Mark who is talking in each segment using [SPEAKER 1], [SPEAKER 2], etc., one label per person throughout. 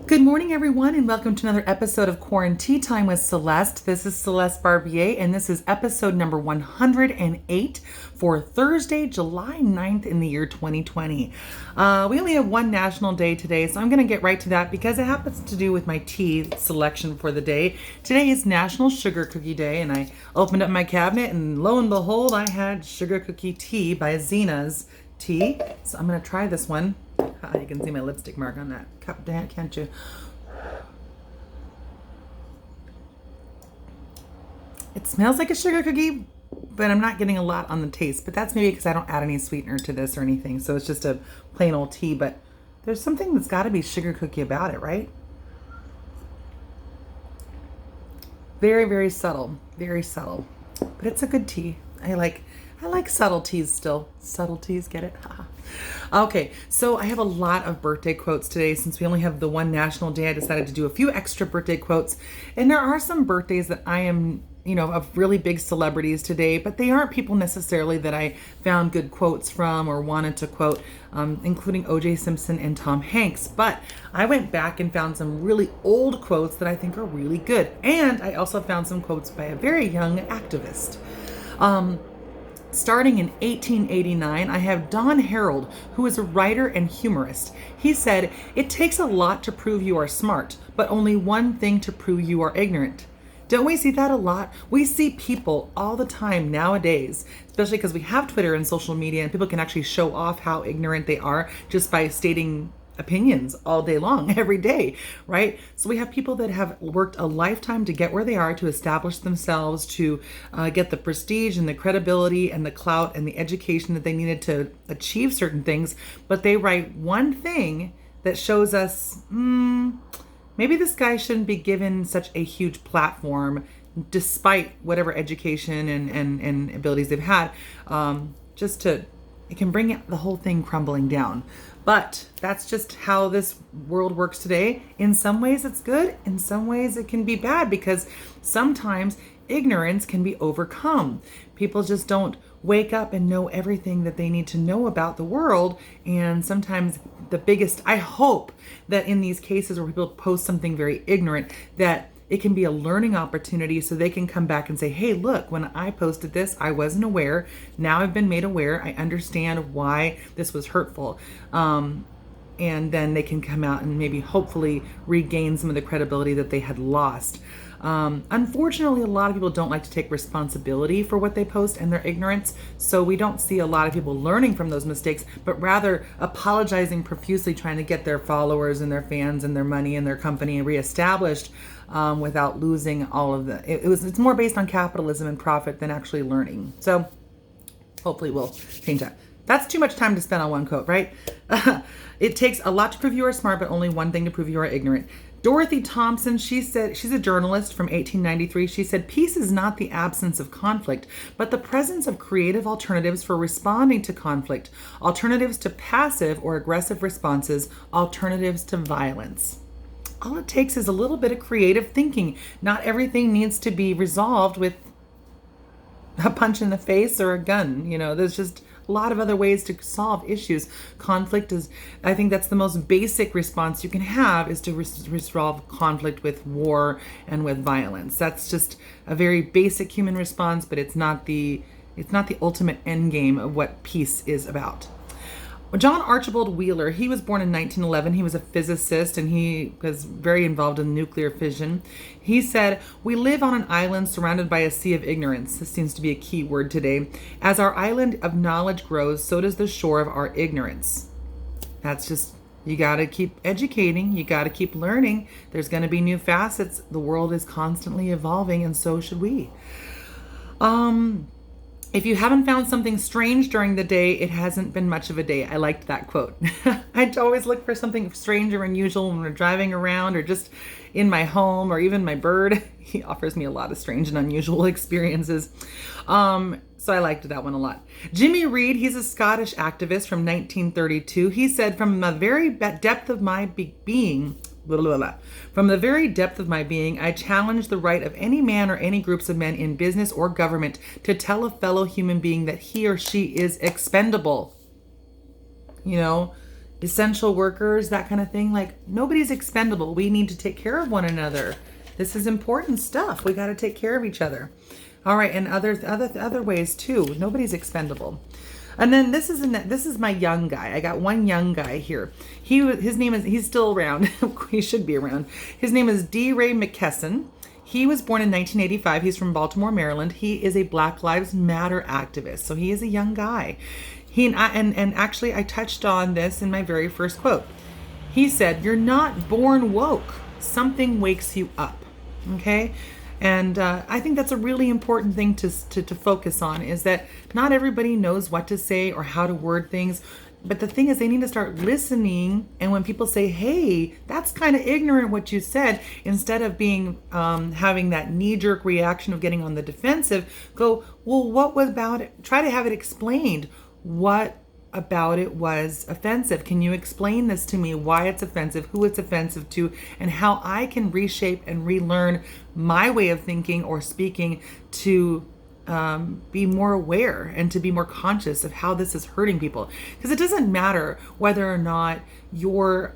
[SPEAKER 1] Good morning, everyone, and welcome to another episode of QuaranTEAtime with Celeste. This is Celeste Barbier, and this is episode number 108 for Thursday, July 9th in the year 2020. We only have one national day today, so I'm going to get right to that because it happens to do with my tea selection for the day. Today is National Sugar Cookie Day, and I opened up my cabinet, and lo and behold, I had sugar cookie tea by Zhena's tea. So I'm going to try this one. You can see my lipstick mark on that cup, can't you? It smells like a sugar cookie, but I'm not getting a lot on the taste. But that's maybe because I don't add any sweetener to this or anything. So it's just a plain old tea. But there's something that's got to be sugar cookie about it, right? Very, very subtle. Very subtle. But it's a good tea. I like subtleties still. Subtleties, get it? Okay, so I have a lot of birthday quotes today. Since we only have the one national day, I decided to do a few extra birthday quotes. And there are some birthdays that I am, of really big celebrities today, but they aren't people necessarily that I found good quotes from or wanted to quote, including O.J. Simpson and Tom Hanks. But I went back and found some really old quotes that I think are really good. And I also found some quotes by a very young activist. Starting in 1889, I have Don Herald, who is a writer and humorist. He said, "It takes a lot to prove you are smart, but only one thing to prove you are ignorant." Don't we see that a lot? We see people all the time nowadays, especially because we have Twitter and social media, and people can actually show off how ignorant they are just by stating opinions all day long, every day, right? So we have people that have worked a lifetime to get where they are, to establish themselves, to get the prestige and the credibility and the clout and the education that they needed to achieve certain things, but they write one thing that shows us, maybe this guy shouldn't be given such a huge platform despite whatever education and abilities they've had, it can bring the whole thing crumbling down. But that's just how this world works today. In some ways it's good, in some ways it can be bad, because sometimes ignorance can be overcome. People just don't wake up and know everything that they need to know about the world. And sometimes I hope that in these cases where people post something very ignorant, that it can be a learning opportunity so they can come back and say, hey, look, when I posted this, I wasn't aware. Now I've been made aware. I understand why this was hurtful. And then they can come out and maybe hopefully regain some of the credibility that they had lost. Unfortunately, a lot of people don't like to take responsibility for what they post and their ignorance. So we don't see a lot of people learning from those mistakes, but rather apologizing profusely, trying to get their followers and their fans and their money and their company reestablished, without losing all of it's more based on capitalism and profit than actually learning. So hopefully we'll change that. That's too much time to spend on one quote, right? It takes a lot to prove you are smart, but only one thing to prove you are ignorant. Dorothy Thompson, she said, she's a journalist from 1893. She said, "Peace is not the absence of conflict, but the presence of creative alternatives for responding to conflict, alternatives to passive or aggressive responses, alternatives to violence." All it takes is a little bit of creative thinking. Not everything needs to be resolved with a punch in the face or a gun. There's just a lot of other ways to solve issues. Conflict is, I think that's the most basic response you can have, is to resolve conflict with war and with violence. That's just a very basic human response, but it's not the ultimate end game of what peace is about. John Archibald Wheeler, he was born in 1911. He was a physicist, and he was very involved in nuclear fission. He said, "We live on an island surrounded by a sea of ignorance." This seems to be a key word today. "As our island of knowledge grows, so does the shore of our ignorance." That's just, you got to keep educating. You got to keep learning. There's going to be new facets. The world is constantly evolving, and so should we. If you haven't found something strange during the day, it hasn't been much of a day. I liked that quote. I always look for something strange or unusual when we're driving around or just in my home, or even my bird. He offers me a lot of strange and unusual experiences. So I liked that one a lot. Jimmy Reid, he's a Scottish activist from 1932. He said, "From the very depth of my being, From the very depth of my being, I challenge the right of any man or any groups of men in business or government to tell a fellow human being that he or she is expendable." essential workers, that kind of thing. Like, nobody's expendable. We need to take care of one another. This is important stuff. We got to take care of each other. All right, and other ways too. Nobody's expendable. And then this is my young guy. I got one young guy here. He's still around. He should be around. His name is DeRay McKessen. He was born in 1985. He's from Baltimore, Maryland. He is a Black Lives Matter activist. So he is a young guy. And actually I touched on this in my very first quote. He said, "You're not born woke. Something wakes you up." Okay? And I think that's a really important thing to focus on, is that not everybody knows what to say or how to word things. But the thing is, they need to start listening. And when people say, "Hey, that's kind of ignorant what you said," instead of being having that knee-jerk reaction of getting on the defensive, go, "Well, what was about it?" Try to have it explained. What about it was offensive? Can you explain this to me? Why it's offensive, who it's offensive to, and how I can reshape and relearn my way of thinking or speaking to be more aware and to be more conscious of how this is hurting people. Because it doesn't matter whether or not you're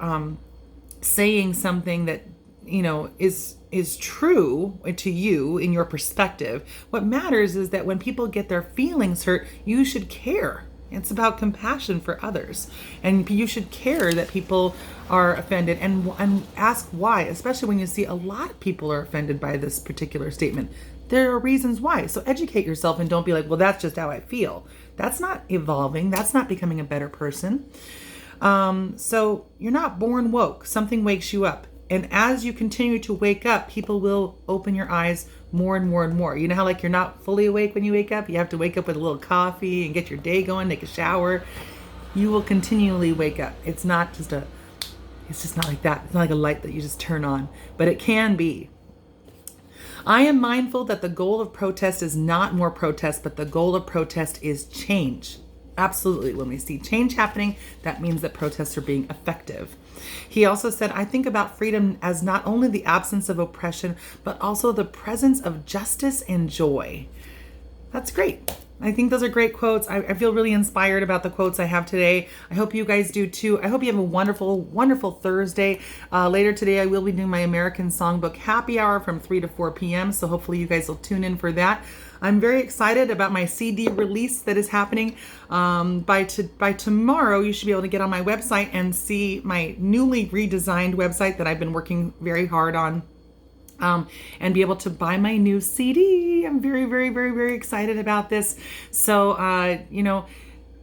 [SPEAKER 1] saying something that is true to you in your perspective. What matters is that when people get their feelings hurt, you should care. It's about compassion for others, and you should care that people are offended, and ask why, especially when you see a lot of people are offended by this particular statement. There are reasons why. So educate yourself and don't be like, "Well, that's just how I feel." That's not evolving. That's not becoming a better person. So you're not born woke. Something wakes you up. And as you continue to wake up, people will open your eyes more and more and more. You know how like you're not fully awake when you wake up? You have to wake up with a little coffee and get your day going, take a shower. You will continually wake up. It's just not like that. It's not like a light that you just turn on, but it can be. I am mindful that the goal of protest is not more protest, but the goal of protest is change. Absolutely. When we see change happening, that means that protests are being effective. He also said, "I think about freedom as not only the absence of oppression, but also the presence of justice and joy." That's great. I think those are great quotes. I feel really inspired about the quotes I have today. I hope you guys do too. I hope you have a wonderful, wonderful Thursday. Later today, I will be doing my American Songbook Happy Hour from 3 to 4 p.m. So hopefully you guys will tune in for that. I'm very excited about my CD release that is happening. By tomorrow, you should be able to get on my website and see my newly redesigned website that I've been working very hard on. And be able to buy my new CD. I'm very, very, very, very excited about this. So,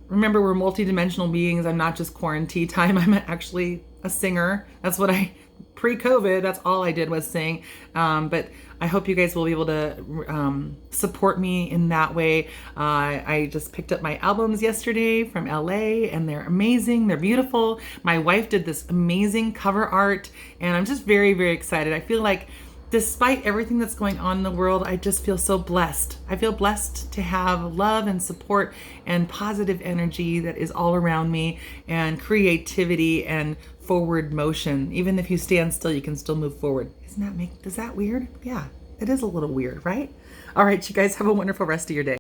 [SPEAKER 1] remember, we're multidimensional beings. I'm not just QuaranTEAtime. I'm actually a singer. That's what pre-COVID, that's all I did was sing. But I hope you guys will be able to support me in that way. I just picked up my albums yesterday from LA, and they're amazing. They're beautiful. My wife did this amazing cover art, and I'm just very, very excited. I feel like despite everything that's going on in the world, I just feel so blessed. I feel blessed to have love and support and positive energy that is all around me, and creativity and forward motion. Even if you stand still, you can still move forward. Does that weird? Yeah, it is a little weird, right? All right, you guys have a wonderful rest of your day.